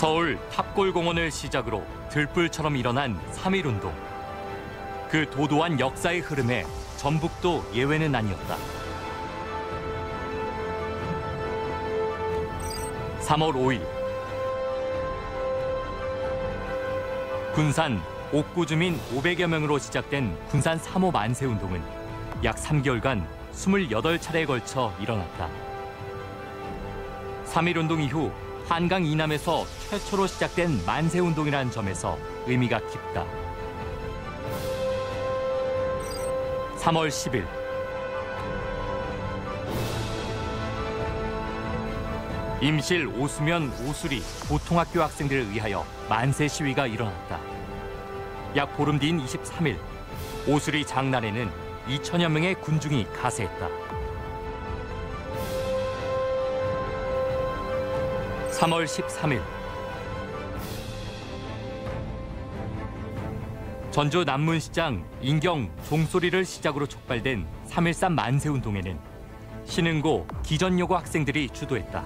서울 탑골공원을 시작으로 들불처럼 일어난 3.1운동. 그 도도한 역사의 흐름에 전북도 예외는 아니었다. 3월 5일 군산 옥구 주민 500여 명으로 시작된 군산 3.5 만세운동은 약 3개월간 28차례에 걸쳐 일어났다. 3.1운동 이후 한강 이남에서 최초로 시작된 만세운동이라는 점에서 의미가 깊다. 3월 10일 임실, 오수면, 오수리 보통학교 학생들을 위하여 만세 시위가 일어났다. 약 보름 뒤인 23일 오수리 장날에는 2천여 명의 군중이 가세했다. 3월 13일 전주 남문시장 인경 종소리를 시작으로 촉발된 3.13 만세운동에는 신흥고 기전여고 학생들이 주도했다.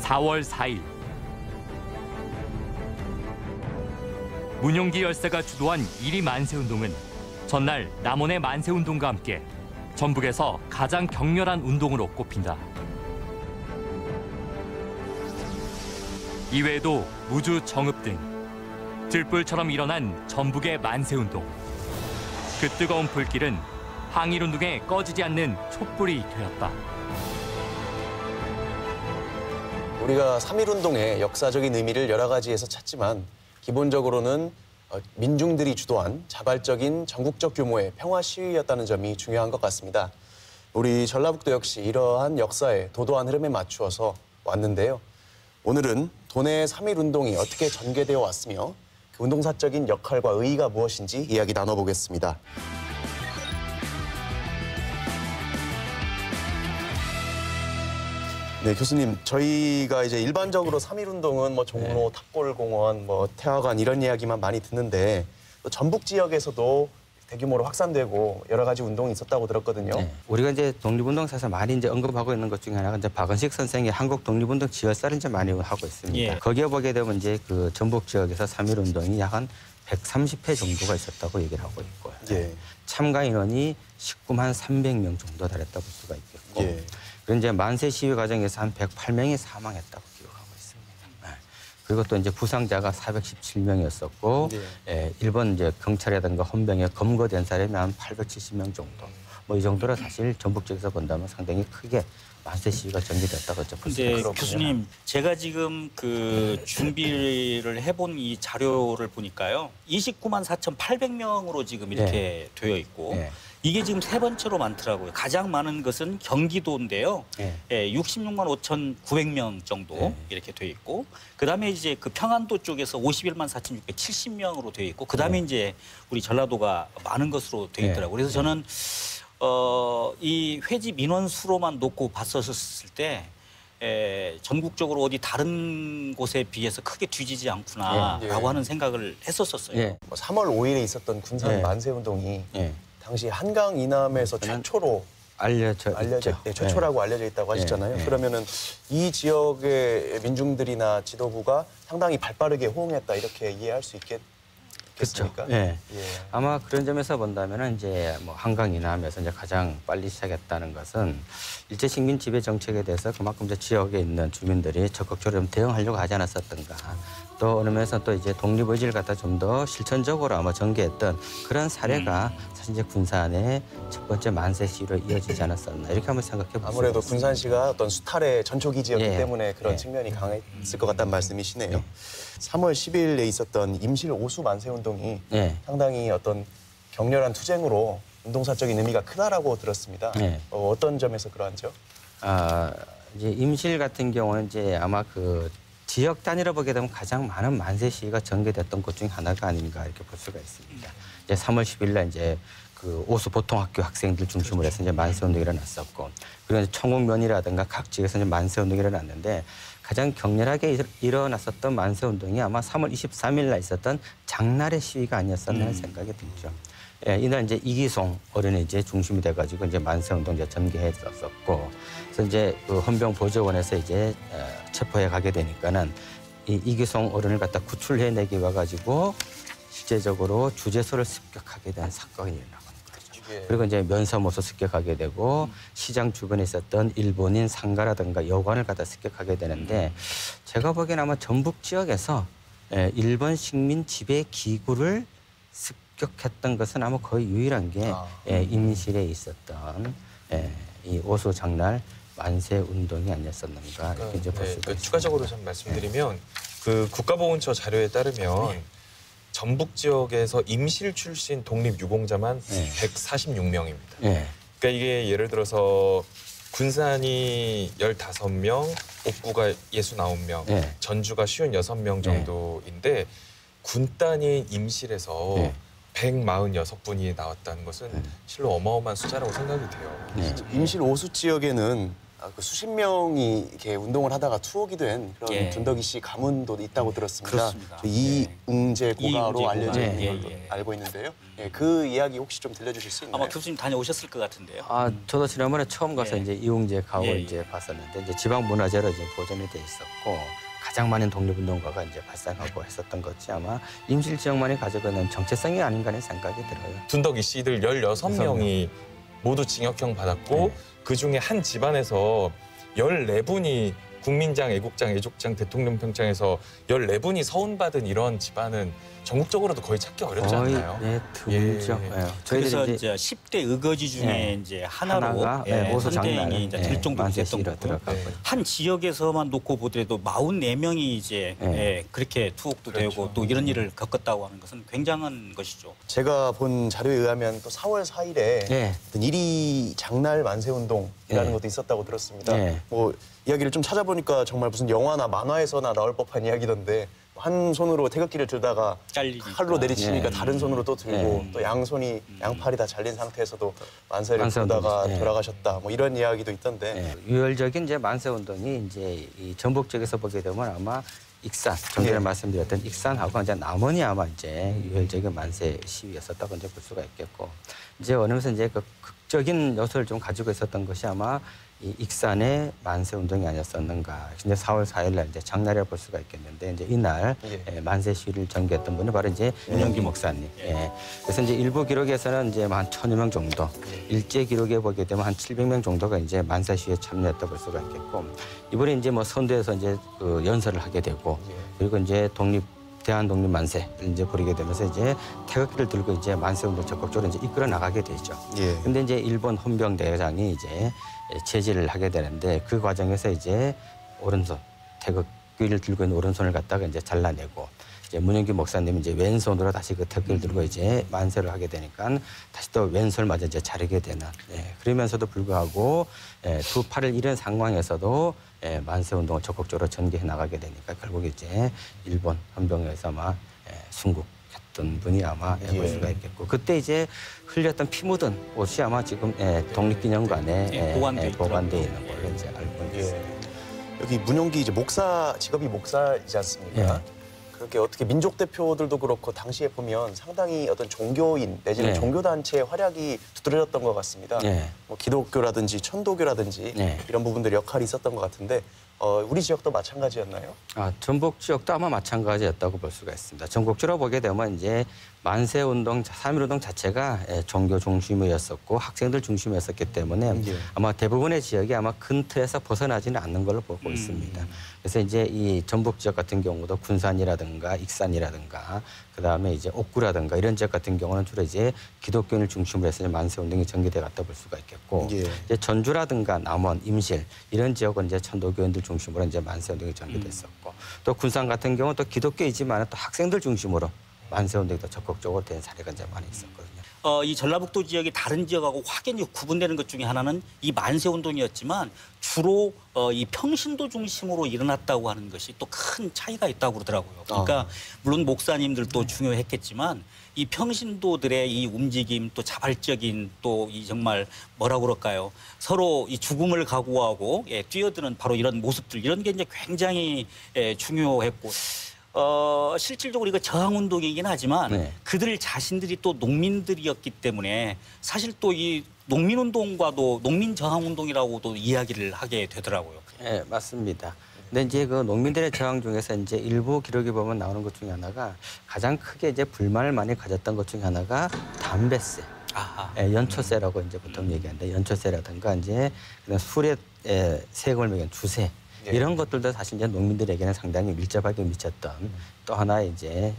4월 4일 문용기 열사가 주도한 1.2 만세운동은 전날 남원의 만세운동과 함께 전북에서 가장 격렬한 운동으로 꼽힌다. 이외에도 무주 정읍 등 들불처럼 일어난 전북의 만세운동. 그 뜨거운 불길은 항일운동에 꺼지지 않는 촛불이 되었다. 우리가 3.1운동의 역사적인 의미를 여러 가지에서 찾지만 기본적으로는 민중들이 주도한 자발적인 전국적 규모의 평화 시위였다는 점이 중요한 것 같습니다. 우리 전라북도 역시 이러한 역사의 도도한 흐름에 맞추어서 왔는데요. 오늘은 도내 3.1운동이 어떻게 전개되어 왔으며 그 운동사적인 역할과 의의가 무엇인지 이야기 나눠보겠습니다. 네, 교수님, 저희가 이제 일반적으로 3.1운동은 뭐 종로, 탑골공원, 뭐 태화관 이런 이야기만 많이 듣는데 또 전북 지역에서도 대규모로 확산되고 여러 가지 운동이 있었다고 들었거든요. 네. 우리가 이제 독립운동사에서 많이 이제 언급하고 있는 것 중에 하나가 이제 박은식 선생의 한국 독립운동 지열사를 이제 많이 하고 있습니다. 거기에 보게 되면 이제 그 전북 지역에서 3.1운동이 약 한 130회 정도가 있었다고 얘기를 하고 있고요. 참가 인원이 19만 300명 정도 달했다고 볼 수가 있겠고. 그리고 이제 만세 시위 과정에서 한 108명이 사망했다고 기록하고 있습니다. 그리고 또 이제 부상자가 417명이었었고, 일본 이제 경찰이라든가 헌병에 검거된 사람이 한 870명 정도. 뭐 이 정도로 사실 전북 지역에서 본다면 상당히 크게 만세 시위가 전개됐다고 볼 수 있습니다. 교수님, 제가 지금 그 준비를 해본 이 자료를 보니까요, 29만 4,800명으로 지금 이렇게 되어 있고. 이게 지금 세 번째로 많더라고요. 가장 많은 것은 경기도인데요. 66만 5,900명 정도 이렇게 돼 있고, 그다음에 이제 그 평안도 쪽에서 51만 4,670명으로 돼 있고, 그다음에 이제 우리 전라도가 많은 것으로 돼 있더라고요. 그래서 저는 이 회지 민원 수로만 놓고 봤었을 때 전국적으로 어디 다른 곳에 비해서 크게 뒤지지 않구나라고 하는 생각을 했었어요. 3월 5일에 있었던 군산 만세운동이 당시 한강 이남에서 최초로 최초라고 알려져 있다고 하시잖아요. 그러면은 이 지역의 민중들이나 지도부가 상당히 발빠르게 호응했다 이렇게 이해할 수 있겠습니까? 그렇죠. 아마 그런 점에서 본다면은 이제 뭐 한강 이남에서 이제 가장 빨리 시작했다는 것은 일제 식민 지배 정책에 대해서 그만큼 이제 지역에 있는 주민들이 적극적으로 좀 대응하려고 하지 않았었던가. 또 어느 면에서 또 이제 독립 의지를 갖다 좀 더 실천적으로 아마 전개했던 그런 사례가 사실 이제 군산의 첫 번째 만세 시위로 이어지지 않았었나 이렇게 한번 생각해 볼 수 있습니다. 아무래도 군산시가 어떤 수탈의 전초기지였기 때문에 그런 측면이 강했을 것 같다는 말씀이시네요. 3월 10일에 있었던 임실 오수 만세운동이 상당히 어떤 격렬한 투쟁으로 운동사적인 의미가 크다라고 들었습니다. 어떤 점에서 그러한지요? 이제 임실 같은 경우는 이제 아마 그 지역 단위로 보게 되면 가장 많은 만세 시위가 전개됐던 곳 중에 하나가 아닌가 이렇게 볼 수가 있습니다. 이제 3월 10일 날 이제 그 오수 보통학교 학생들 중심으로 해서 이제 만세운동이 일어났었고, 그리고 이제 청옥면이라든가 각 지역에서 이제 만세운동이 일어났는데 가장 격렬하게 일어났었던 만세운동이 아마 3월 23일 날 있었던 장날의 시위가 아니었었나 하는 생각이 들죠. 예, 이날 이제 이기송 어른이 이제 중심이 돼가지고 이제 만세운동 이제 전개했었었고, 그래서 이제 그 헌병 보조원에서 이제 체포해 가게 되니까는 이 이기송 어른을 갖다 구출해내기 와가지고 실제적으로 주재소를 습격하게 된 사건이 일어나는 거죠. 예. 그리고 이제 면사무소 습격하게 되고 시장 주변에 있었던 일본인 상가라든가 여관을 갖다 습격하게 되는데 제가 보기에는 아마 전북 지역에서 일본 식민 지배 기구를 습격했던 것은 아마 거의 유일한 게 임실에 있었던 이 오수 장날 만세 운동이 아니었었는가 이렇게 이제 볼 수가 있습니다. 추가적으로 좀 말씀드리면 그 국가보훈처 자료에 따르면 전북 지역에서 임실 출신 독립유공자만 146명입니다. 그러니까 이게 예를 들어서 군산이 15명, 옥구가 69명, 전주가 56명 정도인데 군단이 임실에서 146분이 나왔다는 것은 실로 어마어마한 숫자라고 생각이 돼요. 임실 오수 지역에는 그 수십 명이 이렇게 운동을 하다가 투옥이 된 그런 준덕이 씨 가문도 있다고 들었습니다. 그렇습니다. 이웅재 고가로 이웅재 알려져 고가. 있는 걸로 알고 있는데요. 그 이야기 혹시 좀 들려주실 수 있나요? 아마 교수님 다녀오셨을 것 같은데요. 저도 지난번에 처음 가서 이제 이웅재 가오 예, 예. 이제 봤었는데 이제 지방 문화재로 이제 보존이 돼 있었고 가장 많은 독립운동가가 이제 발생하고 했었던 것이 아마 임실 지역만이 가지고 있는 정체성이 아닌가 하는 생각이 들어요. 둔덕이 씨들 16명이 모두 징역형 받았고 그중에 한 집안에서 14분이 국민장, 애국장, 애족장, 대통령평장에서 14분이 서운받은 이런 집안은 전국적으로도 거의 찾기 어렵지 않나요? 네, 드물죠. 그래서 이제 10대 의거지 중에 이제 하나로 오수 장날 선대행이 이제 될 정도로 만세 됐던 시위로 거고요. 들어가고 한 지역에서만 놓고 보더라도 44명이 이제 그렇게 투옥도 되고 또 이런 일을 겪었다고 하는 것은 굉장한 것이죠. 제가 본 자료에 의하면 또 4월 4일에 어떤 1.2 장날 만세운동이라는 것도 있었다고 들었습니다. 뭐 이야기를 좀 찾아보니까 정말 무슨 영화나 만화에서나 나올 법한 이야기던데 한 손으로 태극기를 들다가 칼로 내리치니까 다른 손으로 또 들고 또 양손이 양팔이 다 잘린 상태에서도 만세를 보다가 돌아가셨다 뭐 이런 이야기도 있던데 유혈적인 이제 만세 운동이 이제 이 전북 쪽에서 보게 되면 아마 익산 좀 전에 말씀드렸던 익산하고 이제 남원이 아마 이제 유혈적인 만세 시위였었다고 이제 볼 수가 있겠고 이제 원하면서 이제 그 극적인 요소를 좀 가지고 있었던 것이 아마 이 익산의 만세 운동이 아니었었는가. 이제 4월 4일 날 이제 장날이라 볼 수가 있겠는데 이제 이날 만세 시위를 전개했던 분이 바로 이제 문영기 목사님. 그래서 이제 일부 기록에서는 이제 한 1,000여 명 정도, 일제 기록에 보게 되면 한 700명 정도가 이제 만세 시위에 참여했다 볼 수가 있겠고 이번에 이제 뭐 선도에서 이제 그 연설을 하게 되고 그리고 이제 대한 독립 만세를 이제 부리게 되면서 이제 태극기를 들고 이제 만세 운동 적극적으로 이제 이끌어 나가게 되죠. 근데 이제 일본 헌병 대장이 이제 제지를 하게 되는데 그 과정에서 이제 오른손 태극기를 들고 있는 오른손을 갖다가 이제 잘라내고 이제 문영기 목사님이 이제 왼손으로 다시 그 태극기를 들고 이제 만세를 하게 되니까 다시 또 왼손마저 이제 자르게 되는 그러면서도 불구하고 두 팔을 잃은 상황에서도 만세 운동을 적극적으로 전개해 나가게 되니까 결국 이제 일본 헌병에서 아마 순국했던 분이 아마 볼 수가 있겠고 그때 이제 흘렸던 피 묻은 옷이 아마 지금 독립기념관에 보관돼 있는 걸로 이제 알고 있습니다. 여기 문용기 이제 목사 직업이 목사이지 않습니까? 그렇게 어떻게 민족 대표들도 그렇고 당시에 보면 상당히 어떤 종교인 내지는 종교단체의 활약이 두드러졌던 것 같습니다. 뭐 기독교라든지 천도교라든지 이런 부분들이 역할이 있었던 것 같은데 우리 지역도 마찬가지였나요? 전북 지역도 아마 마찬가지였다고 볼 수가 있습니다. 전국적으로 보게 되면 이제 만세운동, 3.1운동 자체가 종교 중심이었었고 학생들 중심이었었기 때문에 아마 대부분의 지역이 아마 큰 틀에서 벗어나지는 않는 걸로 보고 있습니다. 그래서 이제 이 전북 지역 같은 경우도 군산이라든가 익산이라든가 그다음에 이제 옥구라든가 이런 지역 같은 경우는 주로 이제 기독교인을 중심으로 해서 만세운동이 전개돼 갔다 볼 수가 있겠고 이제 전주라든가 남원, 임실 이런 지역은 이제 천도교인들 중심으로 이제 만세운동이 전개됐었고 또 군산 같은 경우는 또 기독교이지만 또 학생들 중심으로 만세운동이 더 적극적으로 된 사례가 이제 많이 있었거든요. 이 전라북도 지역이 다른 지역하고 확연히 구분되는 것 중에 하나는 이 만세운동이었지만 주로 이 평신도 중심으로 일어났다고 하는 것이 또 큰 차이가 있다고 그러더라고요. 그러니까 물론 목사님들도 중요했겠지만 이 평신도들의 이 움직임 또 자발적인 또 이 정말 뭐라고 그럴까요? 서로 이 죽음을 각오하고 뛰어드는 바로 이런 모습들 이런 게 이제 굉장히 중요했고 실질적으로 이거 저항운동이긴 하지만 네. 그들 자신들이 또 농민들이었기 때문에 사실 또 이 농민운동과도 농민저항운동이라고도 이야기를 하게 되더라고요. 네, 맞습니다. 근데 이제 그 농민들의 저항 중에서 이제 일부 기록에 보면 나오는 것 중에 하나가 가장 크게 이제 불만을 많이 가졌던 것 중에 하나가 담배세. 아하. 연초세라고 이제 보통 얘기하는데 연초세라든가 이제 그다음 술에 세금을 매긴 주세 예. 이런 것들도 사실 이제 농민들에게는 상당히 밀접하게 미쳤던 또 하나의 이제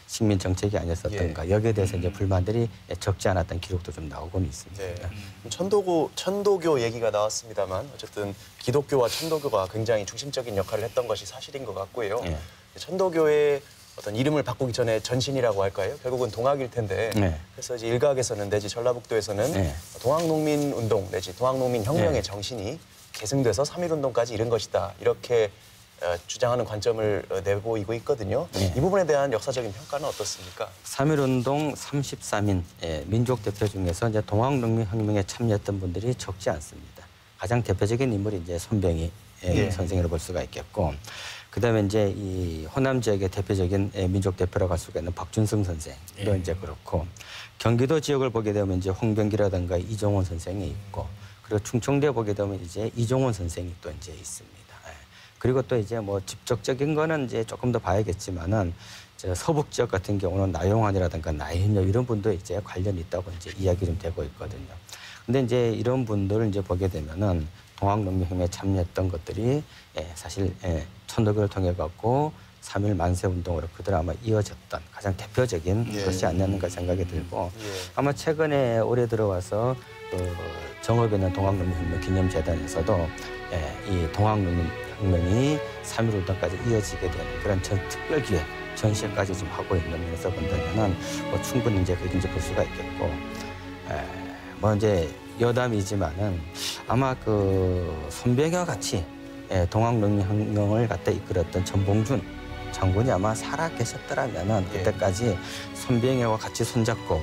식민 정책이 아니었었던가 여기에 대해서 이제 불만들이 적지 않았던 기록도 좀 나오고는 있습니다. 네. 천도교 얘기가 나왔습니다만 어쨌든 기독교와 천도교가 굉장히 중심적인 역할을 했던 것이 사실인 것 같고요. 네. 천도교의 어떤 이름을 바꾸기 전에 전신이라고 할까요? 결국은 동학일 텐데 네. 그래서 이제 일각에서는 내지 전라북도에서는 네. 동학농민운동 내지 동학농민혁명의 네. 정신이 계승돼서 3.1운동까지 이른 것이다. 이렇게 주장하는 관점을 내보이고 있거든요. 네. 이 부분에 대한 역사적인 평가는 어떻습니까? 3.1운동 33인 민족 대표 중에서 이제 동학농민혁명에 참여했던 분들이 적지 않습니다. 가장 대표적인 인물이 이제 손병희 예. 선생이라고 볼 수가 있겠고, 그다음에 이제 이 호남 지역의 대표적인 민족 대표라고 할 수가 있는 박준성 선생도 이제 그렇고, 경기도 지역을 보게 되면 이제 홍병기라든가 이종원 선생이 있고, 그리고 충청도에 보게 되면 이제 이종원 선생이 또 이제 있습니다. 그리고 또 이제 뭐 직접적인 거는 이제 조금 더 봐야겠지만은 저 서북 지역 같은 경우는 나용환이라든가 나인엽 이런 분도 이제 관련이 있다고 이제 이야기 좀 되고 있거든요. 근데 이제 이런 분들을 이제 보게 되면은 동학농민혁명에 참여했던 것들이 사실 천도교를 통해 갖고 3.1 만세 운동으로 그들 아마 이어졌던 가장 대표적인 것이 아니었는가 생각이 들고 아마 최근에 올해 들어와서 정읍에 있는 동학농민혁명 기념재단에서도 이 동학농민혁명이 3.1 운동까지 이어지게 되는 그런 특별 기획 전시회까지 좀 하고 있는 면에서 본다면은 뭐 충분히 이제 그렇게 이제 볼 수가 있겠고, 뭐 이제 여담이지만은 아마 그 손병희와 같이 동학농민혁명을 갖다 이끌었던 전봉준 장군이 아마 살아 계셨더라면은 그때까지 손병희와 같이 손잡고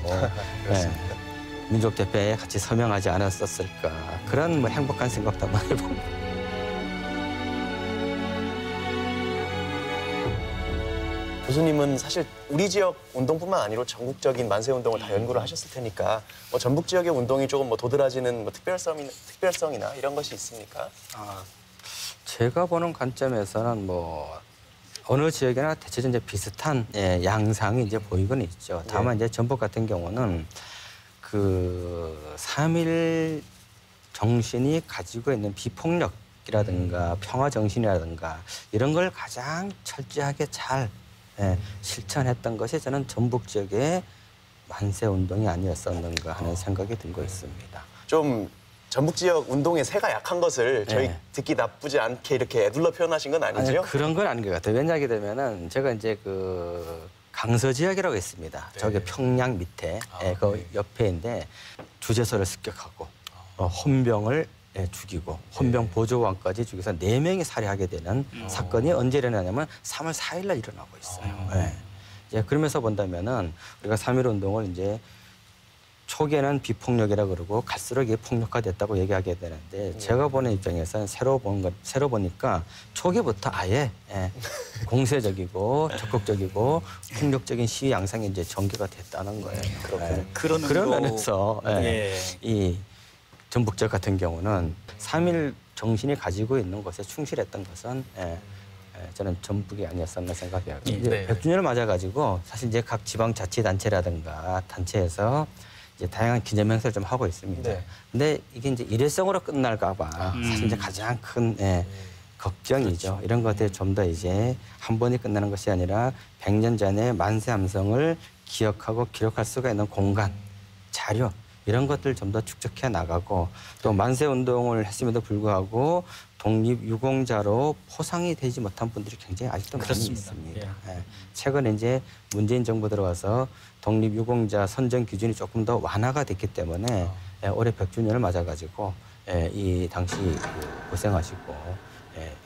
민족 대표에 같이 서명하지 않았었을까, 그런 뭐 행복한 생각도 한번 해봅니다. 교수님은 사실 우리 지역 운동뿐만 아니라 전국적인 만세 운동을 다 연구를 하셨을 테니까 뭐 전북 지역의 운동이 조금 뭐 도드라지는 뭐 특별성이나 이런 것이 있습니까? 제가 보는 관점에서는 뭐 어느 지역이나 대체적으로 이제 비슷한 양상이 이제 보이곤 있죠. 다만 이제 전북 같은 경우는 그 3.1 정신이 가지고 있는 비폭력이라든가 평화 정신이라든가 이런 걸 가장 철저하게 잘 실천했던 것이 저는 전북 지역의 만세 운동이 아니었었는가 하는 생각이 들고 있습니다. 좀 전북 지역 운동의 세가 약한 것을 저희 듣기 나쁘지 않게 이렇게 애둘러 표현하신 건 아니죠? 아니, 그런 건 아닌 것 같아요. 왜냐하게 되면은 제가 이제 그 강서 지역이라고 있습니다. 저기 평양 밑에 그 옆에인데 주재소를 습격하고 헌병을 죽이고 헌병 보조원까지 죽여서 4명이 살해하게 되는 사건이 언제 일어나냐면 3월 4일 날 일어나고 있어요. 이제 그러면서 본다면은 우리가 3.1 운동을 이제 초기에는 비폭력이라 그러고 갈수록 이게 폭력화됐다고 얘기하게 되는데 제가 보는 입장에서는 새로 보니까 초기부터 아예 공세적이고 적극적이고 폭력적인 시위 양상이 이제 전개가 됐다는 거예요. 그런 면에서 이 전북 지역 같은 경우는 3.1 정신이 가지고 있는 것에 충실했던 것은 저는 전북이 아니었었나 생각해요. 이제 100주년을 맞아가지고 사실 이제 각 지방자치단체라든가 단체에서 이제 다양한 기념 행사를 좀 하고 있습니다. 근데 이게 이제 일회성으로 끝날까봐 사실 이제 가장 큰 걱정이죠. 이런 것들이 좀 더 이제 한 번에 끝나는 것이 아니라 100년 전에 만세 함성을 기억하고 기록할 수가 있는 공간, 자료 이런 것들 좀 더 축적해 나가고 또 만세 운동을 했음에도 불구하고 독립유공자로 포상이 되지 못한 분들이 굉장히 아직도 많이 있습니다. 최근에 이제 문재인 정부 들어와서 독립유공자 선정 기준이 조금 더 완화가 됐기 때문에 올해 100주년을 맞아가지고 이 당시 고생하시고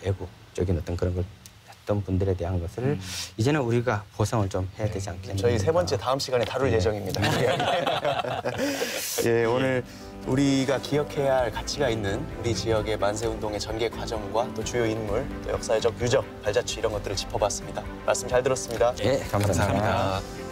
애국적인 어떤 그런 걸 했던 분들에 대한 것을 이제는 우리가 보상을 좀 해야 되지 않겠나. 저희 세 번째 다음 시간에 다룰 예정입니다. 예, 오늘 우리가 기억해야 할 가치가 있는 우리 지역의 만세운동의 전개 과정과 또 주요 인물, 또 역사적 유적, 발자취 이런 것들을 짚어봤습니다. 말씀 잘 들었습니다. 예, 감사합니다. 감사합니다.